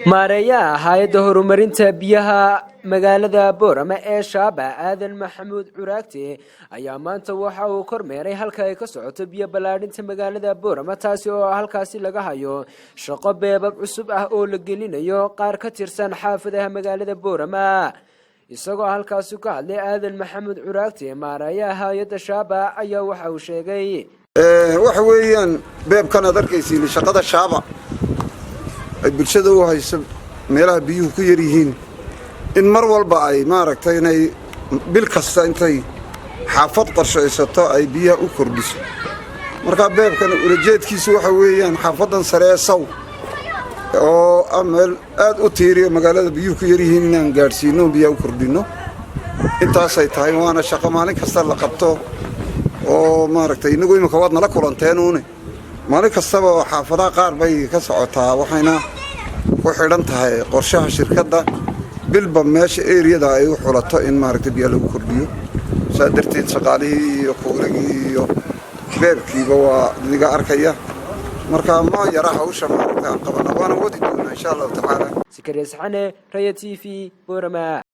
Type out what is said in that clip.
mareyaha hayada hormarinta biyaha magaalada boorama ee shaba aadan maxamuud curaagte ayaa maanta waxa uu kormeeray halka ay ka socoto biyo balaadhinta magaalada boorama taasi oo halkaasi laga hayo shaqo beebab cusub ah oo la gelinayo qaar ka tirsan xaafadaha magaalada boorama isagoo halkaasi ka hadlay aadan maxamuud curaagte mareyaha hayada shaba ayaa waxa uu sheegay waxa weeyaan beebkan aad arkaysiin shaqada shaba ay bulshada u hayso meelaha biyuhu ku yar yihiin in mar walba ay maaragtay inay bil kasta intay xaafad qorshaysato ay biyaha u kordhiso marka beebkan ulajeedkiisu waxa weeyaan xaafadan sareesaw oo meel aad u tiiriyo magaalada biyuhu ku yar yihiin inaan gaadhsiino biyaha u kordhino intaasay tahay waana shaqo maalin kasta la qabto oo maaragtay inagu imika waad nala kulanteenuune maalin kastaba xaafadaha qaar bay ka socotaa waxayna ku xidhan tahay qorshaha shirkadda bilba meesha eriyada ay u xulato in maaragtay biyo lagu kordhiyo saa darteed shaqaalihii iyo kuuligii iyo beebkiiba waa niga arkaya marka ma yara hawsha maaragtay aan qabana waana wadi doonaa insha allahu tacaala سكريس حنة ريا تي في بورما.